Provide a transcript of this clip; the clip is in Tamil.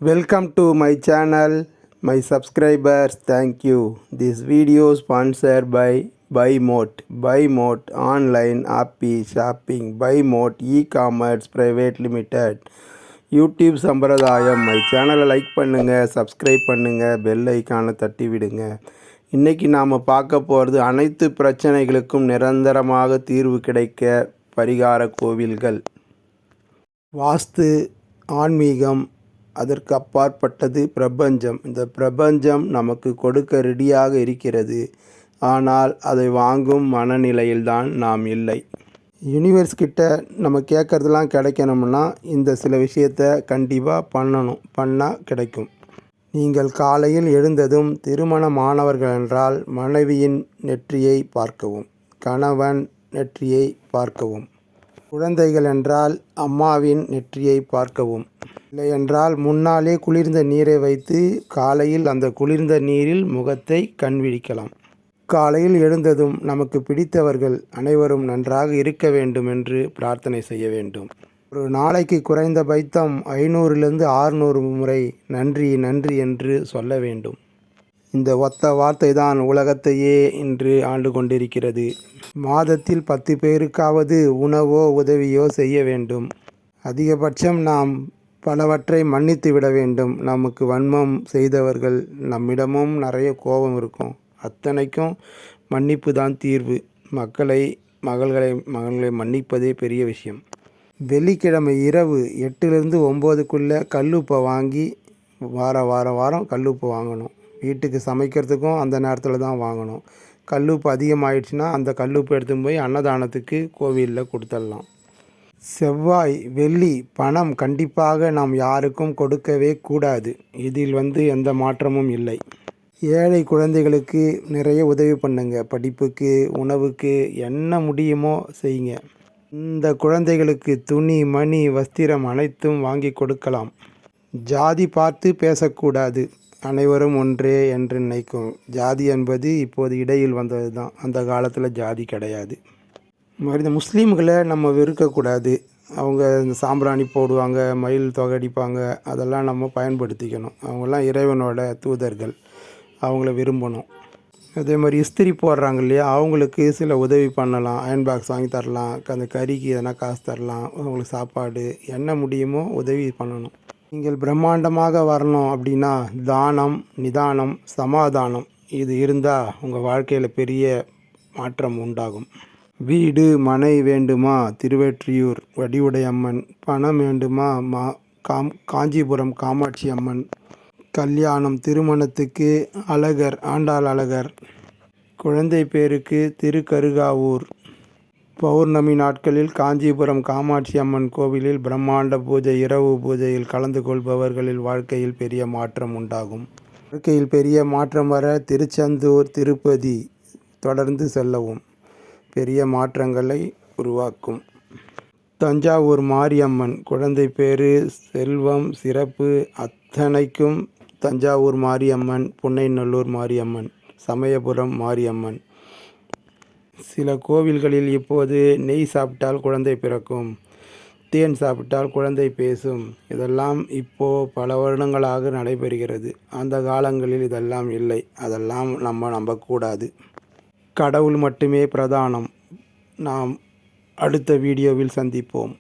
Welcome to my channel, my subscribers. Thank you. This video sponsored by BuyMote. BuyMote online happy shopping. BuyMote e-commerce private limited. YouTube சம்பிரதாயம். மை சேனலை லைக் பண்ணுங்கள், சப்ஸ்கிரைப் பண்ணுங்கள், பெல் ஐக்கானை தட்டி விடுங்க. இன்றைக்கி நாம் பார்க்க போகிறது அனைத்து பிரச்சனைகளுக்கும் நிரந்தரமாக தீர்வு கிடைக்க பரிகார கோவில்கள். வாஸ்து, ஆன்மீகம், அதற்கு அப்பாற்பட்டது பிரபஞ்சம். இந்த பிரபஞ்சம் நமக்கு கொடுக்க ரெடியாக இருக்கிறது. ஆனால் அதை வாங்கும் மனநிலையில்தான் நாம் இல்லை. யூனிவர்ஸ் கிட்ட நம்ம கேட்குறதெல்லாம் கிடைக்கணும்னா இந்த சில விஷயத்தை கண்டிப்பாக பண்ணணும். பண்ணால் கிடைக்கும். நீங்கள் காலையில் எழுந்ததும் திருமணமானவர்கள் என்றால் மனைவியின் நெற்றியை பார்க்கவும், கணவன் நெற்றியை பார்க்கவும். குழந்தைகள் என்றால் அம்மாவின் நெற்றியை பார்க்கவும். இல்லையென்றால் முன்னாலே குளிர்ந்த நீரை வைத்து காலையில் அந்த குளிர்ந்த நீரில் முகத்தை கண்விழிக்கலாம். காலையில் எழுந்ததும் நமக்கு பிடித்தவர்கள் அனைவரும் நன்றாக இருக்க வேண்டும் என்று பிரார்த்தனை செய்ய வேண்டும். ஒரு நாளைக்கு குறைந்தபட்சம் 500லிருந்து 600 முறை நன்றி நன்றி என்று சொல்ல வேண்டும். இந்த ஒத்த வார்த்தை தான் உலகத்தையே இன்று ஆண்டு கொண்டிருக்கிறது. மாதத்தில் 10 பேருக்காவது உணவோ உதவியோ செய்ய வேண்டும். அதிகபட்சம் நாம் பலவற்றை மன்னித்து விட வேண்டும். நமக்கு வன்மம் செய்தவர்கள் நம்மிடமும் நிறைய கோபம் இருக்கும். அத்தனைக்கும் மன்னிப்பு தான் தீர்வு. மகள்களை மன்னிப்பதே பெரிய விஷயம். வெள்ளிக்கிழமை இரவு 8லிருந்து 9க்குள்ளே கல்லுப்பை வாங்கி வாரம் கல்லுப்பு வாங்கணும். வீட்டுக்கு சமைக்கிறதுக்கும் அந்த நேரத்தில் தான் வாங்கணும். கல்லுப்பு அதிகமாகிடுச்சுன்னா அந்த கல்லுப்பு எடுத்துன்னு போய் அன்னதானத்துக்கு கோவிலில் கொடுத்துடலாம். செவ்வாய், வெள்ளி, பணம் கண்டிப்பாக நாம் யாருக்கும் கொடுக்கவே கூடாது. இதில் எந்த மாற்றமும் இல்லை. ஏழை குழந்தைகளுக்கு நிறைய உதவி பண்ணுங்க. படிப்புக்கு, உணவுக்கு என்ன முடியுமோ செய்யுங்க. இந்த குழந்தைகளுக்கு துணி, மணி, வஸ்திரம் அனைத்தும் வாங்கி கொடுக்கலாம். ஜாதி பார்த்து பேசக்கூடாது. அனைவரும் ஒன்றே என்று நினைக்கும். ஜாதி என்பது இப்போது இடையில் வந்தது தான். அந்த காலத்தில் ஜாதி கிடையாது. இந்த முஸ்லீம்களை நம்ம வெறுக்கக்கூடாது. அவங்க இந்த சாம்பிராணி போடுவாங்க, மயில் தொகடிப்பாங்க, அதெல்லாம் நம்ம பயன்படுத்திக்கணும். அவங்கெல்லாம் இறைவனோட தூதர்கள். அவங்கள விரும்பணும். அதே மாதிரி இஸ்திரி போடுறாங்க இல்லையா, அவங்களுக்கு சில உதவி பண்ணலாம். அயன் பாக்ஸ் வாங்கி தரலாம். அந்த கறிக்கு எதனா காசு தரலாம். அவங்களுக்கு சாப்பாடு என்ன முடியுமோ உதவி பண்ணணும். நீங்கள் பிரம்மாண்டமாக வரணும் அப்படின்னா தானம், நிதானம், சமாதானம் இது இருந்தால் உங்கள் வாழ்க்கையில் பெரிய மாற்றம் உண்டாகும். வீடு, மனை வேண்டுமா? திருவெற்றியூர் வடிவுடையம்மன். பணம் வேண்டுமா? காஞ்சிபுரம் காமாட்சி அம்மன். கல்யாணம், திருமணத்துக்கு அழகர், ஆண்டாள் அழகர். குழந்தை பேருக்கு திருக்கருகாவூர். பௌர்ணமி நாட்களில் காஞ்சிபுரம் காமாட்சி அம்மன் கோவிலில் பிரம்மாண்ட பூஜை. இரவு பூஜையில் கலந்து கொள்பவர்களில் வாழ்க்கையில் பெரிய மாற்றம் உண்டாகும். வாழ்க்கையில் பெரிய மாற்றம் வர திருச்செந்தூர், திருப்பதி தொடர்ந்து செல்லவும். பெரிய மாற்றங்களை உருவாக்கும். தஞ்சாவூர் மாரியம்மன். குழந்தை பேரு, செல்வம், சிறப்பு அத்தனைக்கும் தஞ்சாவூர் மாரியம்மன், புன்னைநல்லூர் மாரியம்மன், சமயபுரம் மாரியம்மன். சில கோவில்களில் இப்போது நெய் சாப்பிட்டால் குழந்தை பிறக்கும், தேன் சாப்பிட்டால் குழந்தை பேசும். இதெல்லாம் இப்போது பல வருடங்களாக நடைபெறுகிறது. அந்த காலங்களில் இதெல்லாம் இல்லை. அதெல்லாம் நம்ம நம்பக்கூடாது. கடவுள் மட்டுமே பிரதானம். நாம் அடுத்த வீடியோவில் சந்திப்போம்.